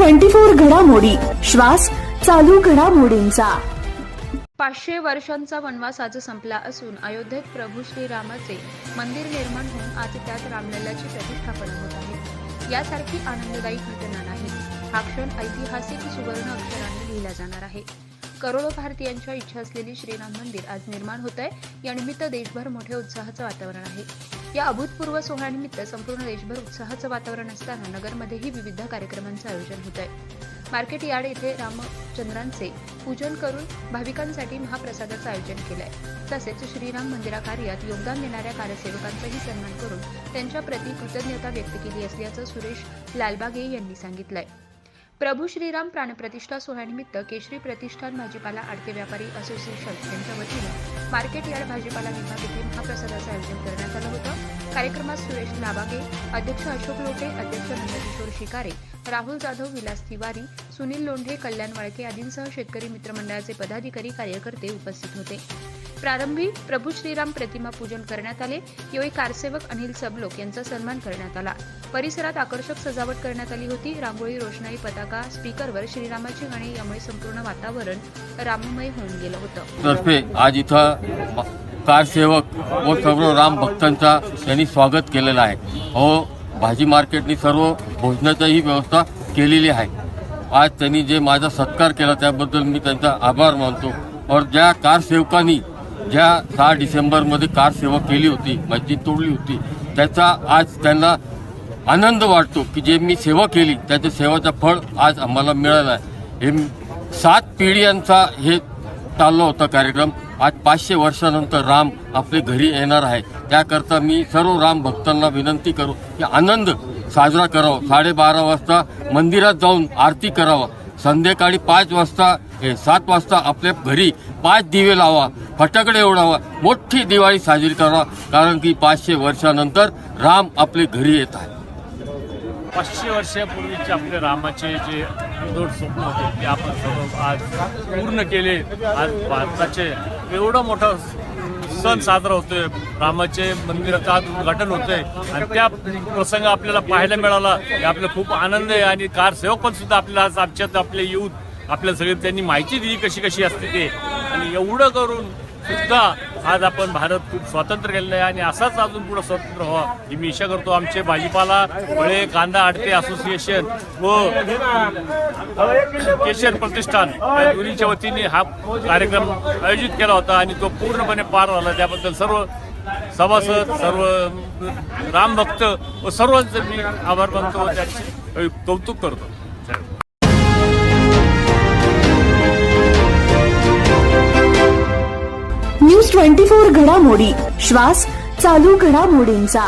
News 24 घडामोडी, श्वास चालू घडामोडींचा। 500 वर्षांचा वनवास आज संपला असून अयोध्येत प्रभू श्रीरामाचे मंदिर निर्माण होऊन आज त्यात रामलल्लाची प्रतिष्ठापना होत आहे। यासारखी आनंददायी घटना नाही। हा क्षण ऐतिहासिक सुवर्ण अक्षरांनी लिहिला जाणार आहे। करोडो भारतीयांच्या इच्छा असलेली श्रीराम मंदिर आज निर्माण होत आहे। या निमित्त देशभर मोठे उत्साहाचं वातावरण आहे। या अभूतपूर्व सोहळ्यानिमित्त संपूर्ण देशभर उत्साहाचं वातावरण असताना नगरमध्येही विविध कार्यक्रमांचं आयोजन होत आहे। मार्केट यार्ड येथे रामचंद्रांचे पूजन करून भाविकांसाठी महाप्रसादाचं आयोजन केलं आहे। तसेच श्रीराम मंदिराकार्यात योगदान देणाऱ्या कार्यसेवकांचाही सन्मान करून त्यांच्या प्रति कृतज्ञता व्यक्त केली असल्याचं सुरेश लालबागे यांनी सांगितलंय। प्रभू श्रीराम प्राणप्रतिष्ठा सोहळ्यानिमित्त केशरी प्रतिष्ठान भाजीपाला आडते व्यापारी असोसिएशन यांच्या वतीने मार्केट यार्ड भाजीपाला विभाग येथे महाप्रसादाचं आयोजन करण्यात आलं होतं। कार्यक्रमात सुरेश लाबागे, अध्यक्ष अशोक लोटे, अध्यक्ष नंदकिशोर शिकारे, राहुल जाधव, विलास तिवारी, सुनील लोंढे, कल्याण वाळके आदींसह शेतकरी मित्रमंडळाचे पदाधिकारी कार्यकर्ते उपस्थित होते। प्रारंभी प्रभू श्रीराम प्रतिमा पूजन करण्यात आले। यावेळी कारसेवक अनिल सबलोक यांचा सन्मान करण्यात आला। परिसरात आकर्षक सजावट करण्यात आली होती। रांगोळी, रोषणाई, पताका, स्पीकरवर श्रीरामाची गाणी यामुळे संपूर्ण वातावरण राममय होऊन गेलं होतं। तर्फे आज इथं कारसेवक व सर्व राम भक्तांचा त्यांनी स्वागत केलेलं आहे। भाजी मार्केटनी सर्व भोजनाचीही व्यवस्था केलेली आहे। आज त्यांनी जे माझा सत्कार केला त्याबद्दल मी त्यांचा आभार मानतो। और ज्या कारसेवकांनी ज्या 6 डिसेंबरमध्ये कारसेवा केली होती, मस्जिद तोडली होती, त्याचा आज त्यांना आनंद वाटतो की जे मी सेवा केली त्याच्या सेवाचं फळ आज आम्हाला मिळालं आहे। हे 7 पिढ्यांचा हे चालला होता कार्यक्रम। आज 500 वर्षानंतर राम आपले घरी येणार आहे। त्याकरता मी सर्व राम भक्तांना विनंती करू की आनंद साजरा करावा। 12:30 वाजता मंदिरात जाऊन आरती करावा। संध्याकाळी 7 वाजता आपल्या घरी 5 दिवे लावा, फटाकडे उडवा, मोठी दिवाळी साजरी करा, कारण की 500 वर्षानंतर राम आपले घरी येत आहे। 500 वर्षापूर्वीचे आपले रामाचे जे उद्धट स्वप्न होते ते आपण सर्व आज पूर्ण केले। आज भारताचे एवढं मोठं सण साजरा होतोय, रामाचे मंदिराचं आज उद्घाटन होतंय आणि त्या प्रसंग आपल्याला पाहायला मिळाला हे आपल्याला खूप आनंद आहे। आणि कारसेवक पण सुद्धा आपल्याला आज आमच्यात आपले यूथ आपल्याला सगळे त्यांनी माहिती दिली कशी कशी असते ते, आणि एवढं करून सुद्धा आज आपण भारत खूप स्वतंत्र केलेलं आहे आणि असाच अजून पुढे स्वतंत्र व्हावा ही मी इच्छा करतो। आमचे भाजीपाला, फळे, कांदा आडते असोसिएशन व केशर प्रतिष्ठान या दोन्हीच्या वतीने हा कार्यक्रम आयोजित केला होता आणि तो पूर्णपणे पार झाला। त्याबद्दल सर्व सभासद, सर्व रामभक्त व सर्वांचे मी आभार मानतो व त्याचे कौतुक करतो। न्यूज 24 घडामोडी, श्वास चालू घडामोडींचा।